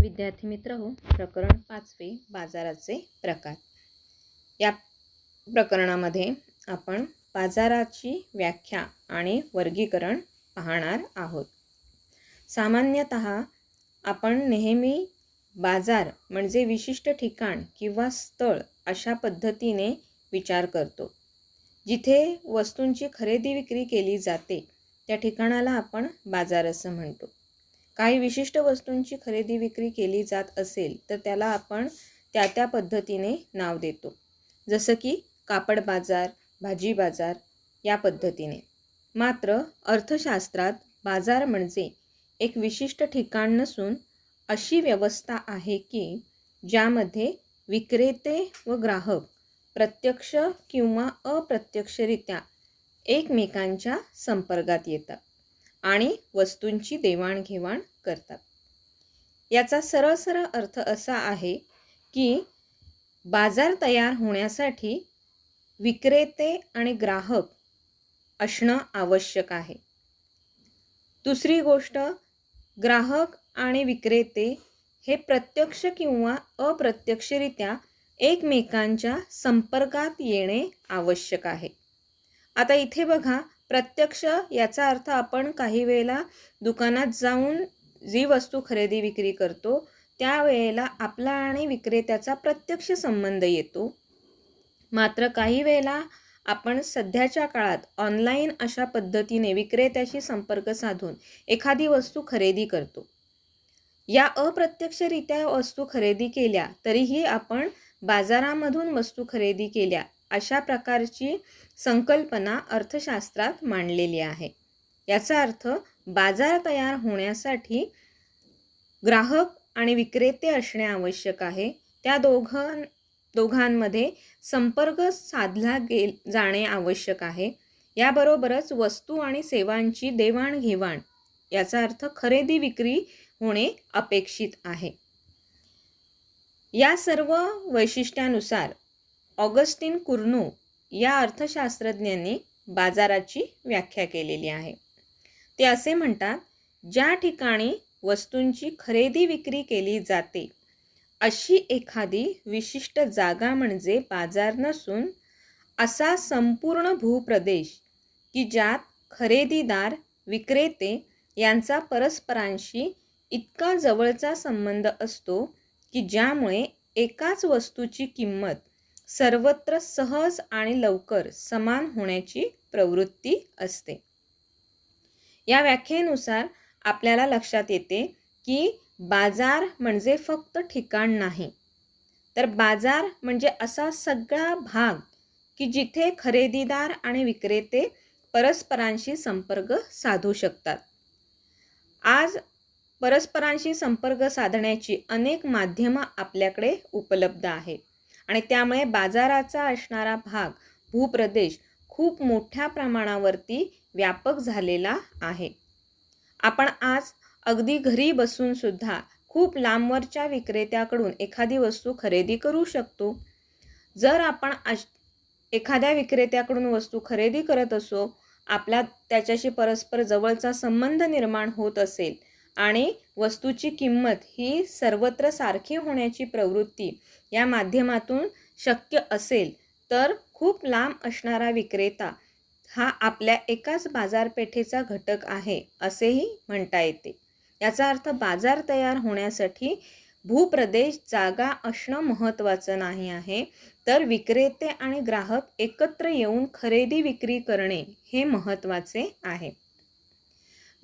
विद्यार्थी मित्र हो, प्रकरण 5वे बाजाराचे प्रकार. या प्रकरणामध्ये आपण बाजाराची व्याख्या आणि वर्गीकरण पाहणार आहोत. सामान्यतः आपण नेहमी बाजार म्हणजे विशिष्ट ठिकाण किंवा स्थळ अशा पद्धतीने विचार करतो. जिथे वस्तूंची खरेदी विक्री केली जाते त्या ठिकाणाला आपण बाजार असं म्हणतो. काही विशिष्ट वस्तूंची खरेदी विक्री केली जात असेल तर त्याला आपण त्या पद्धतीने नाव देतो, जसं की कापड बाजार, भाजी बाजार या पद्धतीने. मात्र अर्थशास्त्रात बाजार म्हणजे एक विशिष्ट ठिकाण नसून अशी व्यवस्था आहे की ज्यामध्ये विक्रेते व ग्राहक प्रत्यक्ष किंवा अप्रत्यक्षरित्या एकमेकांच्या संपर्कात येतात आणि वस्तूंची देवाणघेवाण करतात. याचा सरळ अर्थ असा आहे की बाजार तयार होण्यासाठी विक्रेते आणि ग्राहक असणं आवश्यक आहे. दुसरी गोष्ट, ग्राहक आणि विक्रेते हे प्रत्यक्ष किंवा अप्रत्यक्षरित्या एकमेकांच्या संपर्कात येणे आवश्यक आहे. आता इथे बघा, प्रत्यक्ष याचा अर्थ आपण काही वेळेला दुकानात जाऊन जी वस्तू खरेदी विक्री करतो त्यावेळेला आपला आणि विक्रेत्याचा प्रत्यक्ष संबंध येतो. मात्र काही वेळेला आपण सध्याच्या काळात ऑनलाईन अशा पद्धतीने विक्रेत्याशी संपर्क साधून एखादी वस्तू खरेदी करतो. या अप्रत्यक्षरित्या वस्तू खरेदी केल्या तरीही आपण बाजारामधून वस्तू खरेदी केल्या अशा प्रकारची संकल्पना अर्थशास्त्रात मांडलेली आहे. याचा अर्थ बाजार तयार होण्यासाठी ग्राहक आणि विक्रेते असणे आवश्यक आहे. त्या दोघांमध्ये संपर्क साधला जाणे आवश्यक आहे. याबरोबरच वस्तू आणि सेवांची देवाणघेवाण याचा अर्थ खरेदी विक्री होणे अपेक्षित आहे. या सर्व वैशिष्ट्यानुसार ऑगस्टिन कुर्नो या अर्थशास्त्रज्ञांनी बाजाराची व्याख्या केलेली आहे. ते असे म्हणतात, ज्या ठिकाणी वस्तूंची खरेदी विक्री केली जाते अशी एखादी विशिष्ट जागा म्हणजे बाजार नसून असा संपूर्ण भूप्रदेश की ज्यात खरेदीदार विक्रेते यांचा परस्परांशी इतका जवळचा संबंध असतो की ज्यामुळे एकाच वस्तूची किंमत सर्वत्र सहज आणि लवकर समान होण्याची प्रवृत्ती असते. या व्याख्येनुसार आपल्याला लक्षात येते की बाजार म्हणजे फक्त ठिकाण नाही, तर बाजार म्हणजे असा सगळा भाग की जिथे खरेदीदार आणि विक्रेते परस्परांशी संपर्क साधू शकतात. आज परस्परांशी संपर्क साधण्याची अनेक माध्यमं आपल्याकडे उपलब्ध आहेत आणि त्यामुळे बाजाराचा असणारा भाग, भूप्रदेश खूप मोठ्या प्रमाणावरती व्यापक झालेला आहे. आपण आज अगदी घरी बसून सुद्धा खूप लांबवरच्या विक्रेत्याकडून एखादी वस्तू खरेदी करू शकतो. जर आपण एखाद्या विक्रेत्याकडून वस्तू खरेदी करत असो, आपला त्याच्याशी परस्पर जवळचा संबंध निर्माण होत असेल आणि वस्तूची किंमत ही सर्वत्र सारखी होण्याची प्रवृत्ती या माध्यमातून शक्य असेल तर खूप लांब असणारा विक्रेता हा आपल्या एकाच बाजारपेठेचा घटक आहे असेही म्हणता येते. याचा अर्थ बाजार तयार होण्यासाठी भूप्रदेश, जागा असणं महत्त्वाचं नाही आहे, तर विक्रेते आणि ग्राहक एकत्र येऊन खरेदी विक्री करणे हे महत्त्वाचे आहे.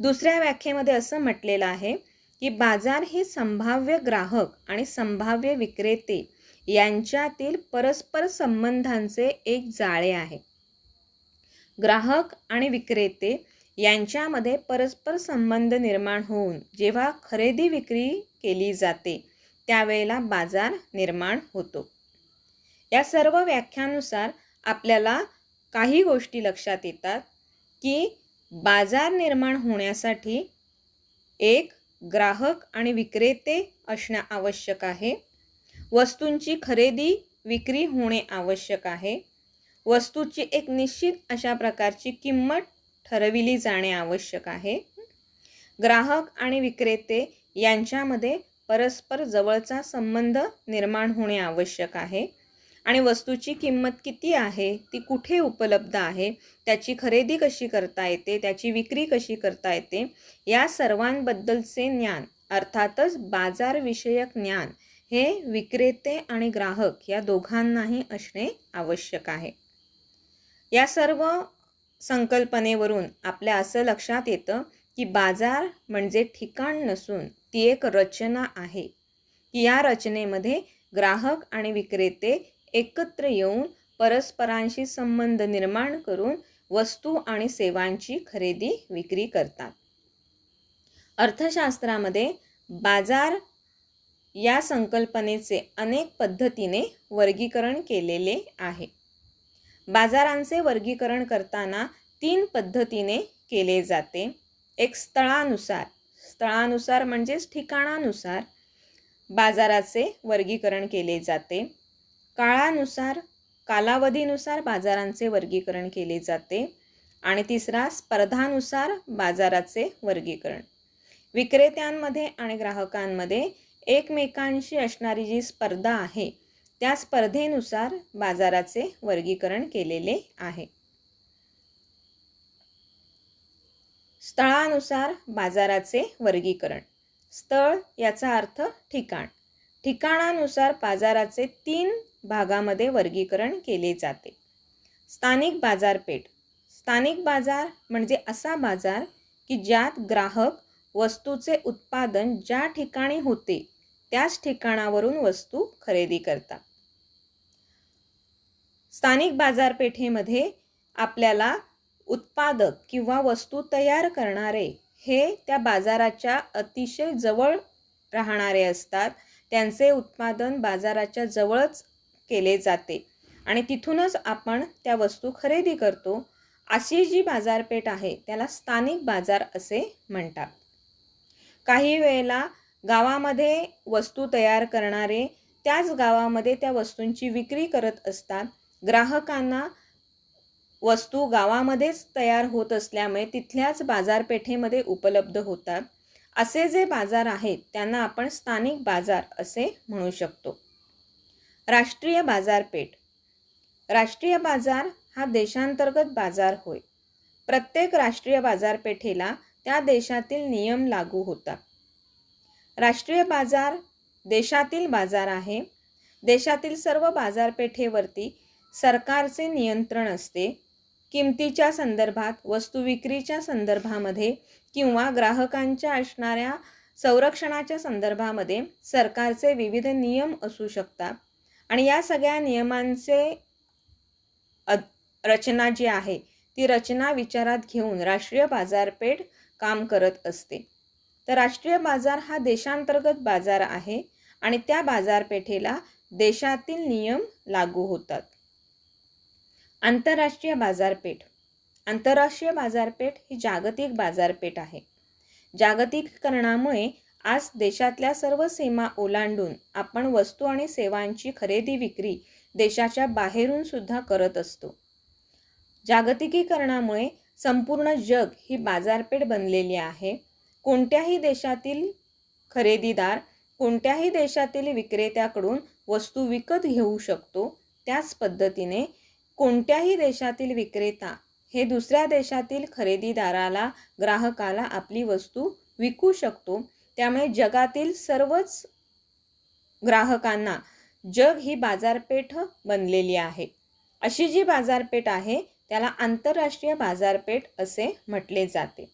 दुसऱ्या व्याख्येमध्ये असं म्हटलेलं आहे की बाजार हे संभाव्य ग्राहक आणि संभाव्य विक्रेते यांच्यातील परस्पर संबंधांचे एक जाळे आहे. ग्राहक आणि विक्रेते यांच्यामध्ये परस्पर संबंध निर्माण होऊन जेव्हा खरेदी विक्री केली जाते त्यावेळेला बाजार निर्माण होतो. या सर्व व्याख्यानुसार आपल्याला काही गोष्टी लक्षात येतात की बाजार निर्माण होण्यासाठी एक ग्राहक आणि विक्रेते असणे आवश्यक आहे. वस्तूंची खरेदी विक्री होणे आवश्यक आहे. वस्तूची एक निश्चित अशा प्रकारची किंमत ठरविली जाणे आवश्यक आहे. ग्राहक आणि विक्रेते यांच्यामध्ये परस्पर जवळचा संबंध निर्माण होणे आवश्यक आहे आणि वस्तूची किंमत किती आहे, ती कुठे उपलब्ध आहे, त्याची खरेदी कशी करता येते, त्याची विक्री कशी करता येते, या सर्वांबद्दलचे ज्ञान अर्थातच बाजारविषयक ज्ञान हे विक्रेते आणि ग्राहक या दोघांनाही असणे आवश्यक आहे. या सर्व संकल्पनेवरून आपल्या असं लक्षात येतं की बाजार म्हणजे ठिकाण नसून ती एक रचना आहे की या रचनेमध्ये ग्राहक आणि विक्रेते एकत्र येऊन परस्परांशी संबंध निर्माण करून वस्तू आणि सेवांची खरेदी विक्री करतात. अर्थशास्त्रामध्ये बाजार या संकल्पनेचे अनेक पद्धतीने वर्गीकरण केलेले आहे. बाजारांचे वर्गीकरण करताना 3 पद्धतीने केले जाते. एक स्थळानुसार म्हणजेच ठिकाणानुसार बाजाराचे वर्गीकरण केले जाते. कालावधीनुसार बाजारांचे वर्गीकरण केले जाते. आणि तिसरा स्पर्धानुसार बाजाराचे वर्गीकरण. विक्रेत्यांमध्ये आणि ग्राहकांमध्ये एकमेकांशी असणारी जी स्पर्धा आहे त्या स्पर्धेनुसार बाजाराचे वर्गीकरण केलेले आहे. स्थळानुसार बाजाराचे वर्गीकरण. स्थळ याचा अर्थ ठिकाण. ठिकाणानुसार बाजाराचे 3 भागामध्ये वर्गीकरण केले जाते. स्थानिक बाजारपेठ. स्थानिक बाजार म्हणजे असा बाजार की ज्यात ग्राहक वस्तूचे उत्पादन ज्या ठिकाणी होते त्याच ठिकाणावरून वस्तू खरेदी करतात. स्थानिक बाजारपेठेमध्ये आपल्याला उत्पादक किंवा वस्तू तयार करणारे हे त्या बाजाराच्या अतिशय जवळ राहणारे असतात. त्यांचे उत्पादन बाजाराच्या जवळच केले जाते आणि तिथूनच आपण त्या वस्तू खरेदी करतो. अशी जी बाजारपेठ आहे त्याला स्थानिक बाजार असे म्हणतात. काही वेळेला गावामध्ये वस्तू तयार करणारे त्याच गावामध्ये त्या वस्तूंची विक्री करत असतात. ग्राहकांना वस्तू गावामध्येच तयार होत असल्यामुळे तिथल्याच बाजारपेठेमध्ये उपलब्ध होतात. असे जे बाजार आहेत त्यांना आपण स्थानिक बाजार असे म्हणू शकतो. राष्ट्रीय बाजारपेठ. राष्ट्रीय बाजार हा देशांतर्गत बाजार होय. प्रत्येक राष्ट्रीय बाजारपेठेला त्या देशातील नियम लागू होतात. राष्ट्रीय बाजार देशातील बाजार आहे. देशातील सर्व बाजारपेठेवरती सरकारचे नियंत्रण असते. किमतीच्या संदर्भात, वस्तू विक्रीच्या संदर्भामध्ये किंवा ग्राहकांच्या असणाऱ्या संरक्षणाच्या संदर्भामध्ये सरकारचे विविध नियम असू शकतात आणि या सगळ्या नियमांचे रचना जी आहे ती रचना विचारात घेऊन राष्ट्रीय बाजारपेठ काम करत असते. तर राष्ट्रीय बाजार हा देशांतर्गत बाजार आहे आणि त्या बाजारपेठेला देशातील नियम लागू होतात. आंतरराष्ट्रीय बाजारपेठ. आंतरराष्ट्रीय बाजारपेठ ही जागतिक बाजारपेठ आहे. जागतिकीकरणामुळे आज देशातल्या सर्व सीमा ओलांडून आपण वस्तू आणि सेवांची खरेदी विक्री देशाच्या बाहेरून सुद्धा करत असतो. जागतिकीकरणामुळे संपूर्ण जग ही बाजारपेठ बनलेली आहे. कोणत्याही देशातील खरेदीदार कोणत्याही देशातील विक्रेत्याकडून वस्तू विकत घेऊ शकतो. त्याच पद्धतीने कोणत्याही देशातील विक्रेता हे दुसऱ्या देशातील खरेदीदाराला, ग्राहकाला आपली वस्तू विकू शकतो. त्यामुळे जगातील सर्वच ग्राहकांना जग ही बाजारपेठ बनलेली आहे. अशी जी बाजारपेठ आहे त्याला आंतरराष्ट्रीय बाजारपेठ असे म्हटले जाते.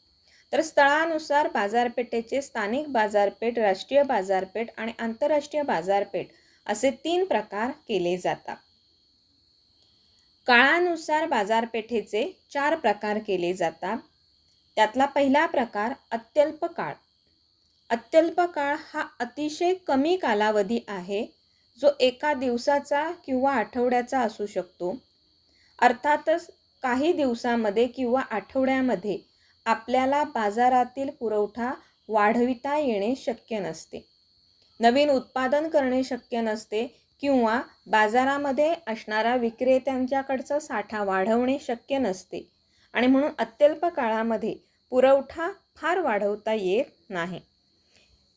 तर स्थळानुसार बाजारपेठेचे स्थानिक बाजारपेठ, राष्ट्रीय बाजारपेठ आणि आंतरराष्ट्रीय बाजारपेठ असे 3 प्रकार केले जातात. काळानुसार बाजारपेठेचे 4 प्रकार केले जातात. त्यातला पहिला प्रकार अत्यल्प काळ. अत्यल्प काळ हा अतिशय कमी कालावधी आहे जो एका दिवसाचा किंवा आठवड्याचा असू शकतो. अर्थातच काही दिवसामध्ये किंवा आठवड्यामध्ये आपल्याला बाजारातील पुरवठा वाढविता येणे शक्य नसते. नवीन उत्पादन करणे शक्य नसते किंवा बाजारामध्ये असणारा विक्रेत्यांच्याकडचा साठा वाढवणे शक्य नसते आणि म्हणून अत्यल्प काळामध्ये पुरवठा फार वाढवता येत नाही.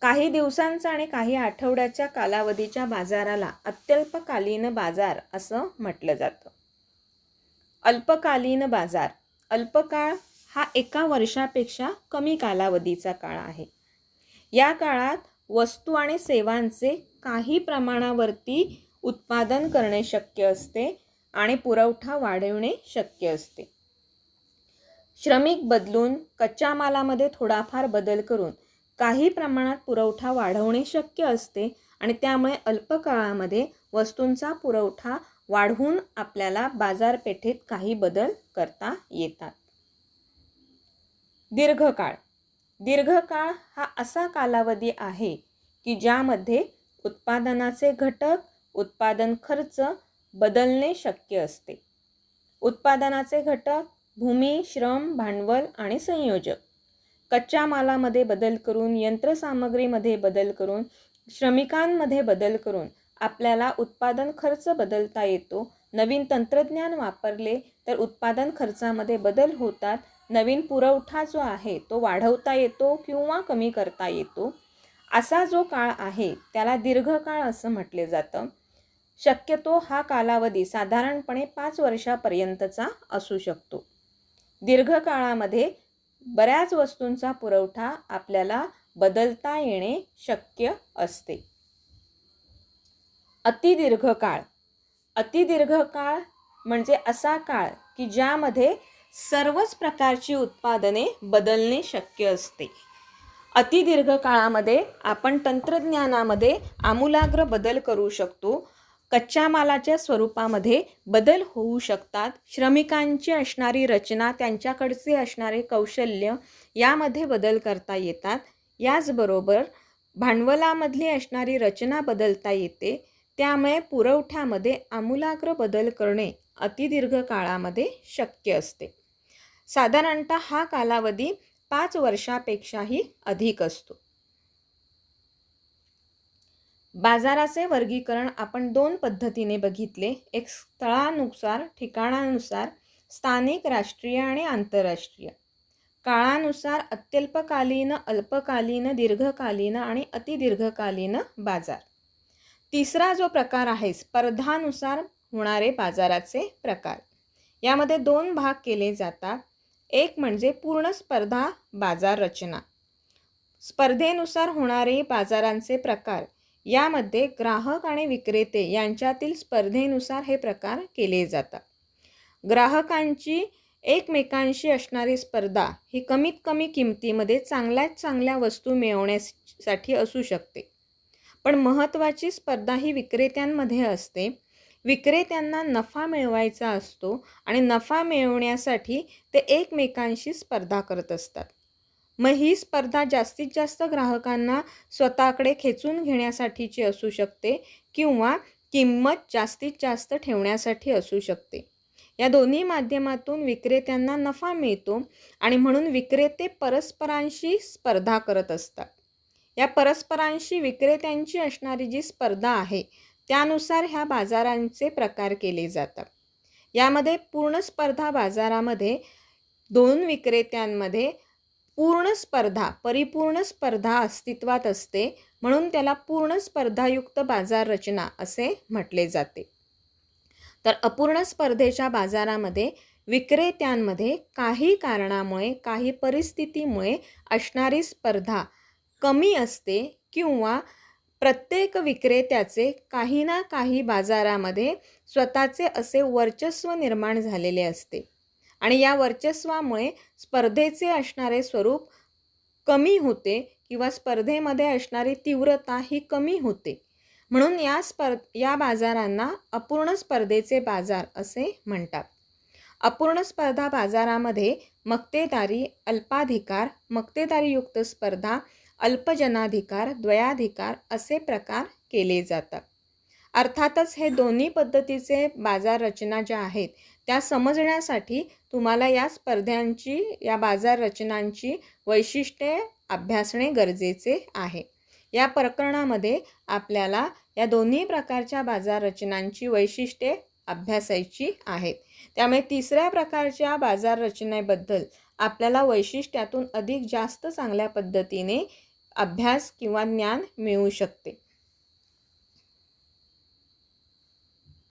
काही दिवसांचा आणि काही आठवड्याच्या कालावधीच्या बाजाराला अत्यल्पकालीन बाजार असं म्हटलं जातं. अल्पकालीन बाजार. अल्पकाळ हा एका वर्षापेक्षा कमी कालावधीचा काळ आहे. या काळात वस्तू आणि सेवांचे काही प्रमाणावरती उत्पादन करणे शक्य असते आणि पुरवठा वाढवणे शक्य असते. श्रमिक बदलून कच्च्या मालामध्ये थोडाफार बदल करून काही प्रमाणात पुरवठा वाढवणे शक्य असते आणि त्यामुळे अल्पकाळामध्ये वस्तूंचा पुरवठा वाढवून आपल्याला बाजारपेठेत काही बदल करता येतात. दीर्घकाळ. दीर्घकाळ हा असा कालावधी आहे की ज्यामध्ये उत्पादनाचे घटक, उत्पादन खर्च बदलणे शक्य असते. उत्पादनाचे घटक भूमी, श्रम, भांडवल आणि संयोजक. कच्च्या मालामध्ये बदल करून, यंत्रसामग्रीमध्ये बदल करून, श्रमिकांमध्ये बदल करून आपल्याला उत्पादन खर्च बदलता येतो. नवीन तंत्रज्ञान वापरले तर उत्पादन खर्चामध्ये बदल होतात. नवीन पुरवठा जो आहे तो वाढवता येतो किंवा कमी करता येतो. असा जो काळ आहे त्याला दीर्घकाळ असं म्हटले जातं. शक्यतो हा कालावधी साधारणपणे 5 वर्षापर्यंतचा असू शकतो. दीर्घकाळामध्ये बऱ्याच वस्तूंचा पुरवठा आपल्याला बदलता येणे शक्य असते. अतिदीर्घकाळ. अतिदीर्घकाळ म्हणजे असा काळ की ज्यामध्ये सर्वच प्रकारची उत्पादने बदलणे शक्य असते. अतिदीर्घ काळामध्ये आपण तंत्रज्ञानामध्ये आमूलाग्र बदल करू शकतो. कच्च्या मालाच्या स्वरूपामध्ये बदल होऊ शकतात. श्रमिकांची असणारी रचना, त्यांच्याकडचे असणारे कौशल्य यामध्ये बदल करता येतात. याचबरोबर भांडवलामधली असणारी रचना बदलता येते. त्यामुळे पुरवठ्यामध्ये आमूलाग्र बदल करणे अतिदीर्घ काळामध्ये शक्य असते. साधारणतः हा कालावधी 5 वर्षापेक्षाही अधिक असतो. बाजाराचे वर्गीकरण आपण 2 पद्धतीने बघितले. एक स्थळानुसार, ठिकाणानुसार, स्थानिक, राष्ट्रीय आणि आंतरराष्ट्रीय. काळानुसार अत्यल्पकालीन, अल्पकालीन, दीर्घकालीन आणि अतिदीर्घकालीन बाजार. तिसरा जो प्रकार आहे स्पर्धानुसार होणारे बाजाराचे प्रकार. यामध्ये 2 भाग केले जातात. एक म्हणजे पूर्ण स्पर्धा बाजार रचना. स्पर्धेनुसार होणारे बाजारांचे प्रकार. यामध्ये ग्राहक आणि विक्रेते यांच्यातील स्पर्धेनुसार हे प्रकार केले जातात. ग्राहकांची एकमेकांशी असणारी स्पर्धा ही कमीत कमी किमतीमध्ये चांगल्यात चांगल्या वस्तू मिळवण्यासाठी असू शकते. पण महत्त्वाची स्पर्धा ही विक्रेत्यांमध्ये असते. विक्रेत्यांना नफा मिळवायचा असतो आणि नफा मिळवण्यासाठी ते एकमेकांशी स्पर्धा करत असतात. मग ही स्पर्धा जास्तीत जास्त ग्राहकांना स्वतःकडे खेचून घेण्यासाठीची असू शकते किंवा किंमत जास्तीत जास्त ठेवण्यासाठी असू शकते. या दोन्ही माध्यमातून विक्रेत्यांना नफा मिळतो आणि म्हणून विक्रेते परस्परांशी स्पर्धा करत असतात. या परस्परांशी विक्रेत्यांची असणारी जी स्पर्धा आहे त्यानुसार ह्या बाजारांचे प्रकार केले जातात. यामध्ये पूर्ण स्पर्धा बाजारामध्ये 2 विक्रेत्यांमध्ये पूर्ण स्पर्धा, परिपूर्ण स्पर्धा अस्तित्वात असते, म्हणून त्याला पूर्ण स्पर्धायुक्त बाजार रचना असे म्हटले जाते. तर अपूर्ण स्पर्धेच्या बाजारामध्ये विक्रेत्यांमध्ये काही कारणामुळे, काही परिस्थितीमुळे असणारी स्पर्धा कमी असते किंवा प्रत्येक विक्रेत्याचे काही ना काही बाजारामध्ये स्वतःचे असे वर्चस्व निर्माण झालेले असते आणि या वर्चस्वामुळे स्पर्धेचे असणारे स्वरूप कमी होते किंवा स्पर्धेमध्ये असणारी तीव्रता ही कमी होते. म्हणून या बाजारांना अपूर्ण स्पर्धेचे बाजार असे म्हणतात. अपूर्ण स्पर्धा बाजारामध्ये मक्तेदारी, अल्पाधिकार, मक्तेदारीयुक्त स्पर्धा, अल्पजनाधिकार, द्वयाधिकार असे प्रकार केले जातात. अर्थातच हे दोन्ही पद्धतीचे बाजार रचना ज्या आहेत त्या समजण्यासाठी तुम्हाला या स्पर्धांची, या बाजार रचनांची वैशिष्ट्ये अभ्यासणे गरजेचे आहे. या प्रकरणामध्ये आपल्याला या दोन्ही प्रकारच्या बाजार रचनांची वैशिष्ट्ये अभ्यासायची आहेत. त्यामुळे तिसऱ्या प्रकारच्या बाजार रचनेबद्दल आपल्याला वैशिष्ट्यातून अधिक जास्त चांगल्या पद्धतीने अभ्यास किंवा ज्ञान मिळू शकते.